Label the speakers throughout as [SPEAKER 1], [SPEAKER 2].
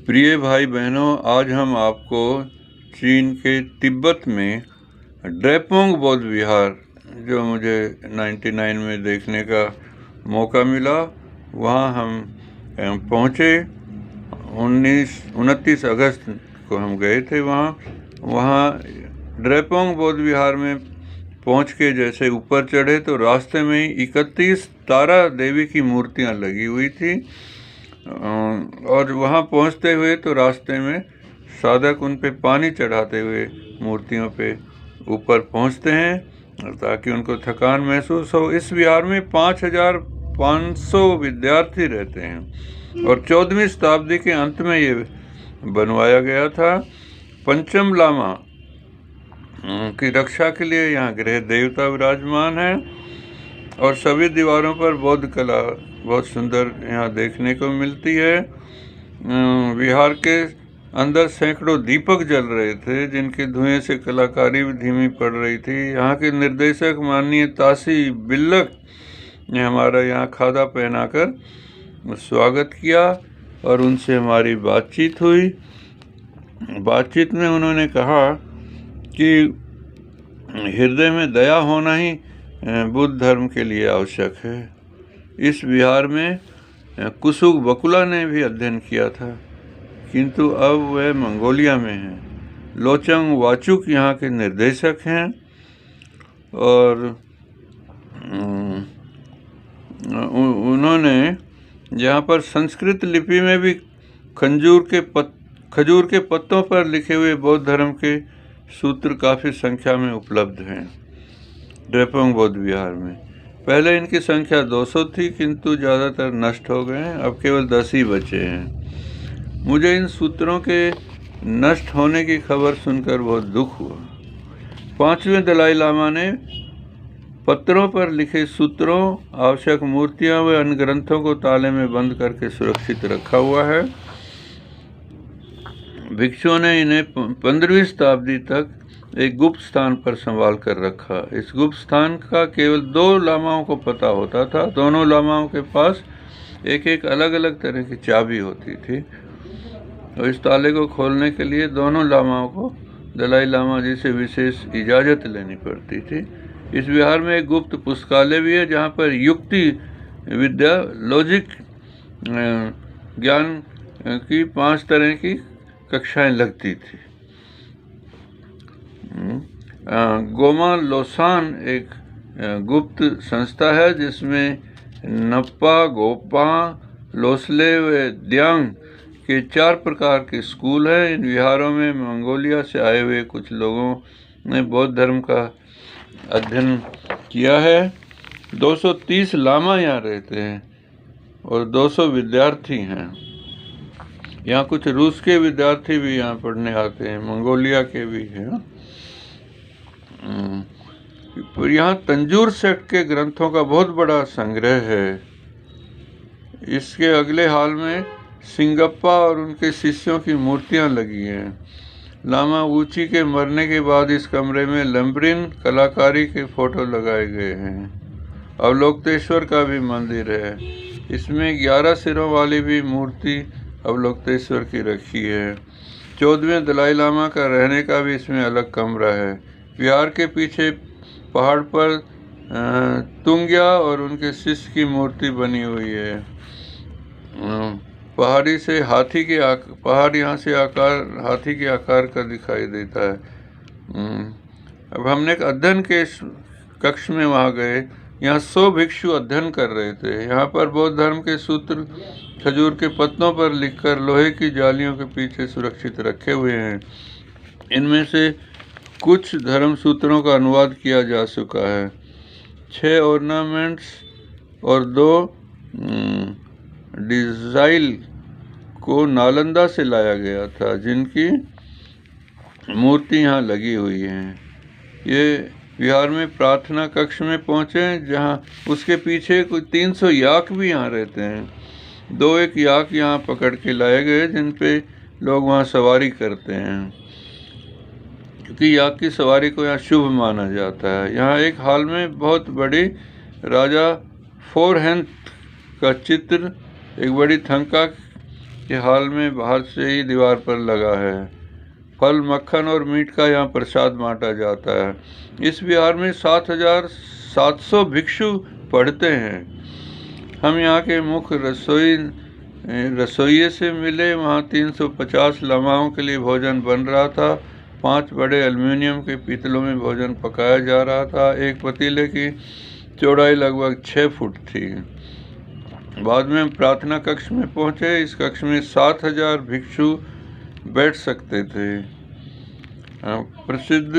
[SPEAKER 1] प्रिय भाई बहनों, आज हम आपको चीन के तिब्बत में ड्रेपोंग बौद्ध विहार, जो मुझे 99 में देखने का मौका मिला, वहाँ हम पहुँचे। 29 अगस्त को हम गए थे वहाँ ड्रेपोंग बौद्ध विहार में पहुँच के जैसे ऊपर चढ़े तो रास्ते में ही 31 तारा देवी की मूर्तियाँ लगी हुई थी। और वहाँ पहुँचते हुए तो रास्ते में साधक उन पे पानी चढ़ाते हुए मूर्तियों पे ऊपर पहुँचते हैं ताकि उनको थकान महसूस हो। इस विहार में 5500 विद्यार्थी रहते हैं और 14वीं शताब्दी के अंत में ये बनवाया गया था। पंचम लामा की रक्षा के लिए यहाँ गृह देवता विराजमान है और सभी दीवारों पर बौद्ध कला बहुत सुंदर यहाँ देखने को मिलती है। विहार के अंदर सैकड़ों दीपक जल रहे थे जिनके धुएं से कलाकारी भी धीमी पड़ रही थी। यहाँ के निर्देशक माननीय ताशी बिल्लक ने हमारा यहाँ खादा पहनाकर स्वागत किया और उनसे हमारी बातचीत हुई। बातचीत में उन्होंने कहा कि हृदय में दया होना ही बुद्ध धर्म के लिए आवश्यक है। इस विहार में कुसुक बकुला ने भी अध्ययन किया था, किंतु अब वह मंगोलिया में हैं। लोचंग वाचुक यहाँ के निर्देशक हैं और उन्होंने यहाँ पर संस्कृत लिपि में भी खजूर के पत्तों पर लिखे हुए बौद्ध धर्म के सूत्र काफ़ी संख्या में उपलब्ध हैं ड्रेपोंग बौद्ध विहार में। पहले इनकी संख्या 200 थी, किंतु ज़्यादातर नष्ट हो गए हैं, अब केवल 10 ही बचे हैं। मुझे इन सूत्रों के नष्ट होने की खबर सुनकर बहुत दुख हुआ। 5वें दलाई लामा ने पत्रों पर लिखे सूत्रों, आवश्यक मूर्तियां व अन्य ग्रंथों को ताले में बंद करके सुरक्षित रखा हुआ है। भिक्षुओं ने इन्हें 15वीं शताब्दी तक एक गुप्त स्थान पर संभाल कर रखा। इस गुप्त स्थान का केवल 2 लामाओं को पता होता था। दोनों लामाओं के पास एक एक अलग अलग तरह की चाबी होती थी और इस ताले को खोलने के लिए दोनों लामाओं को दलाई लामा जी से विशेष इजाज़त लेनी पड़ती थी। इस विहार में एक गुप्त पुस्तकालय भी है जहाँ पर युक्ति विद्या, लॉजिक, ज्ञान की 5 तरह की कक्षाएं लगती थी। गोमा लोसान एक गुप्त संस्था है जिसमें नप्पा, गोपा, लोसले व द्यांग के 4 प्रकार के स्कूल हैं। इन विहारों में मंगोलिया से आए हुए कुछ लोगों ने बौद्ध धर्म का अध्ययन किया है। 230 लामा यहाँ रहते हैं और 200 विद्यार्थी हैं। यहाँ कुछ रूस के विद्यार्थी भी यहाँ पढ़ने आते हैं, मंगोलिया के भी हैं। यहाँ तंजूर सेट के ग्रंथों का बहुत बड़ा संग्रह है। इसके अगले हाल में सिंगप्पा और उनके शिष्यों की मूर्तियाँ लगी हैं। लामा वूची के मरने के बाद इस कमरे में लंबरिन कलाकारी के फोटो लगाए गए हैं। अवलोकतेश्वर का भी मंदिर है। इसमें 11 सिरों वाली भी मूर्ति अवलोकतेश्वर की रखी है। 14वें दलाई लामा का रहने का भी इसमें अलग कमरा है। विहार के पीछे पहाड़ पर तुंग्या और उनके शिष्य की मूर्ति बनी हुई है। पहाड़ यहाँ से हाथी के आकार का दिखाई देता है। अब हमने एक अध्ययन के कक्ष में वहाँ गए। यहाँ 100 भिक्षु अध्ययन कर रहे थे। यहाँ पर बौद्ध धर्म के सूत्र खजूर के पत्तों पर लिखकर लोहे की जालियों के पीछे सुरक्षित रखे हुए हैं। इनमें से कुछ धर्म सूत्रों का अनुवाद किया जा चुका है। 6 ऑर्नामेंट्स और 2 डिजाइल को नालंदा से लाया गया था, जिनकी मूर्ति यहाँ लगी हुई हैं। ये विहार में प्रार्थना कक्ष में पहुँचे, जहाँ उसके पीछे कुछ 300 याक भी यहाँ रहते हैं। 2-1 याक यहाँ पकड़ के लाए गए, जिन पे लोग वहाँ सवारी करते हैं, क्योंकि याक की सवारी को यहाँ शुभ माना जाता है। यहाँ एक हाल में बहुत बड़ी राजा फोरहेंथ का चित्र एक बड़ी थंका कि हाल में बाहर से ही दीवार पर लगा है। फल, मक्खन और मीट का यहाँ प्रसाद बांटा जाता है। इस विहार में 7,700 भिक्षु पढ़ते हैं। हम यहाँ के मुख्य रसोइये से मिले। वहाँ 350 लमाओं के लिए भोजन बन रहा था। 5 बड़े एल्युमिनियम के पीतलों में भोजन पकाया जा रहा था। एक पतीले की चौड़ाई लगभग 6 फुट थी। बाद में हम प्रार्थना कक्ष में पहुँचे। इस कक्ष में 7,000 भिक्षु बैठ सकते थे। प्रसिद्ध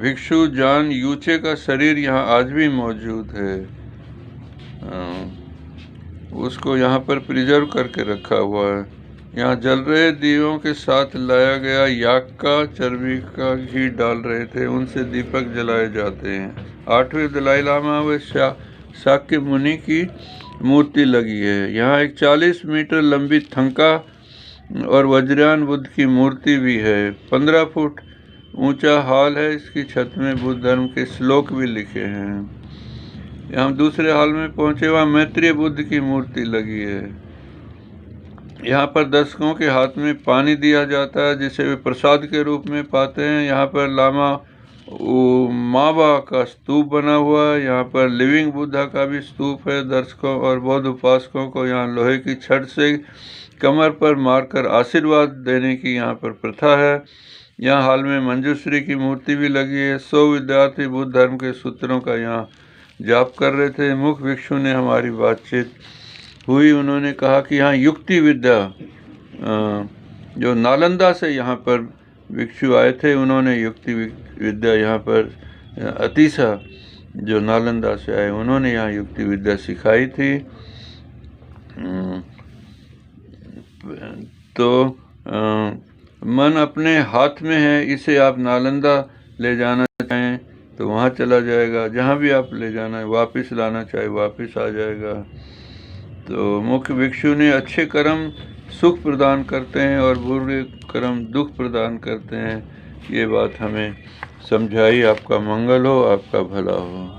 [SPEAKER 1] भिक्षु जॉन यूचे का शरीर यहाँ आज भी मौजूद है। उसको यहाँ पर प्रिजर्व करके रखा हुआ है। यहाँ जल रहे दीयों के साथ लाया गया याक का चर्बी का घी डाल रहे थे, उनसे दीपक जलाए जाते हैं। 8वें दलाई लामा व शाक्य मुनि की मूर्ति लगी है। यहाँ एक 40 मीटर लंबी थंका और वज्रयान बुद्ध की मूर्ति भी है। 15 फुट ऊंचा हॉल है। इसकी छत में बुद्ध धर्म के श्लोक भी लिखे हैं। हम दूसरे हॉल में पहुंचे। वहाँ मैत्रेय बुद्ध की मूर्ति लगी है। यहाँ पर दर्शकों के हाथ में पानी दिया जाता है, जिसे वे प्रसाद के रूप में पाते हैं। यहाँ पर लामा माबा का स्तूप बना हुआ है। यहाँ पर लिविंग बुद्धा का भी स्तूप है। दर्शकों और बौद्ध उपासकों को यहाँ लोहे की छड़ से कमर पर मारकर आशीर्वाद देने की यहाँ पर प्रथा है। यहाँ हाल में मंजूश्री की मूर्ति भी लगी है। 100 विद्यार्थी बुद्ध धर्म के सूत्रों का यहाँ जाप कर रहे थे। मुख्य भिक्षु ने हमारी बातचीत हुई। उन्होंने कहा कि यहाँ युक्ति विद्या, जो नालंदा से यहाँ पर भिक्षु आए थे, उन्होंने युक्ति विद्या यहाँ पर अतीसा जो नालंदा से आए, उन्होंने यहाँ युक्ति विद्या सिखाई थी। तो मन अपने हाथ में है। इसे आप नालंदा ले जाना चाहें तो वहाँ चला जाएगा। जहाँ भी आप ले जाना है, वापस लाना चाहे वापस आ जाएगा। तो मुख्य भिक्षु ने अच्छे कर्म सुख प्रदान करते हैं और बुरे कर्म दुख प्रदान करते हैं। ये बात हमें समझाई। आपका मंगल हो, आपका भला हो।